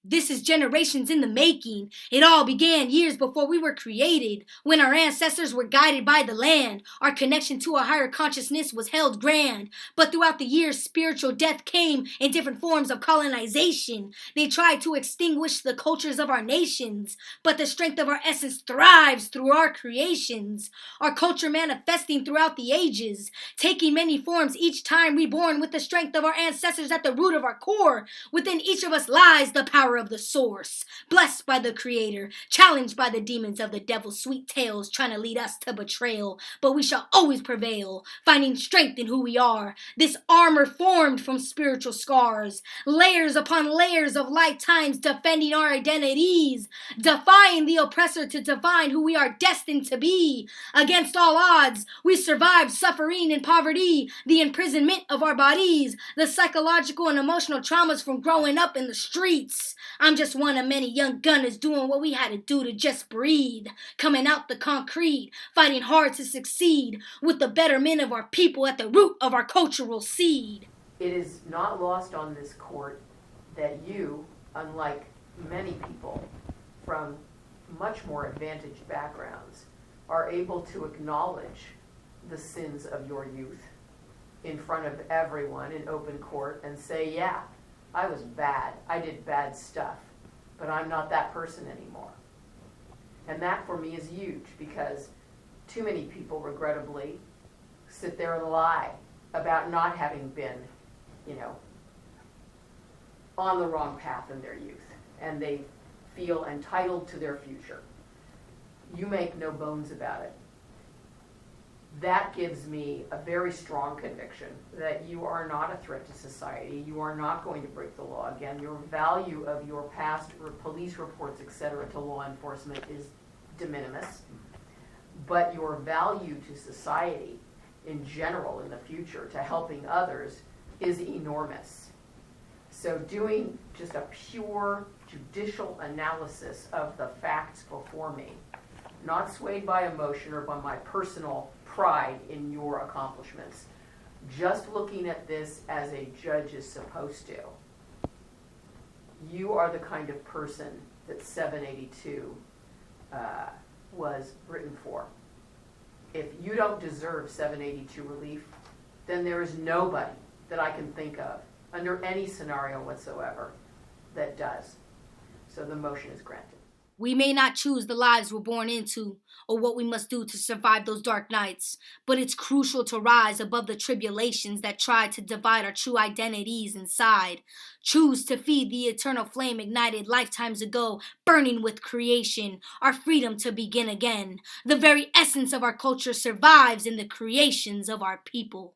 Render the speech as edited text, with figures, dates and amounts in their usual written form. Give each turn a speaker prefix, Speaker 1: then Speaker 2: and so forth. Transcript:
Speaker 1: This is generations in the making. It all began years before we were created, when our ancestors were guided by the land. Our connection to a higher consciousness was held grand. But throughout the years, spiritual death came in different forms of colonization. They tried to extinguish the cultures of our nations. But the strength of our essence thrives through our creations. Our culture manifesting throughout the ages, taking many forms each time reborn with the strength of our ancestors at the root of our core. Within each of us lies the power of the source, blessed by the creator, challenged by the demons of the devil's sweet tales trying to lead us to betrayal, but we shall always prevail, finding strength in who we are. This armor formed from spiritual scars, layers upon layers of lifetimes defending our identities, defying the oppressor to define who we are destined to be. Against all odds, we survived suffering and poverty, the imprisonment of our bodies, the psychological and emotional traumas from growing up in the streets. I'm just one of many young gunners doing what we had to do to just breathe, coming out the concrete, fighting hard to succeed, with the betterment of our people at the root of our cultural seed.
Speaker 2: It is not lost on this court that you, unlike many people from much more advantaged backgrounds, are able to acknowledge the sins of your youth in front of everyone in open court and say, yeah, I was bad, I did bad stuff, but I'm not that person anymore. And that for me is huge, because too many people, regrettably, sit there and lie about not having been, on the wrong path in their youth, and they feel entitled to their future. You make no bones about it. That gives me a very strong conviction that you are not a threat to society. You are not going to break the law again. Your value of your past police reports, etc., to law enforcement is de minimis. But your value to society in general in the future, to helping others, is enormous. So doing just a pure judicial analysis of the facts before me, not swayed by emotion or by my personal pride in your accomplishments, just looking at this as a judge is supposed to, you are the kind of person that 782 was written for. If you don't deserve 782 relief, then there is nobody that I can think of under any scenario whatsoever that does. So the motion is granted.
Speaker 1: We may not choose the lives we're born into, or what we must do to survive those dark nights, but it's crucial to rise above the tribulations that try to divide our true identities inside. Choose to feed the eternal flame ignited lifetimes ago, burning with creation, our freedom to begin again. The very essence of our culture survives in the creations of our people.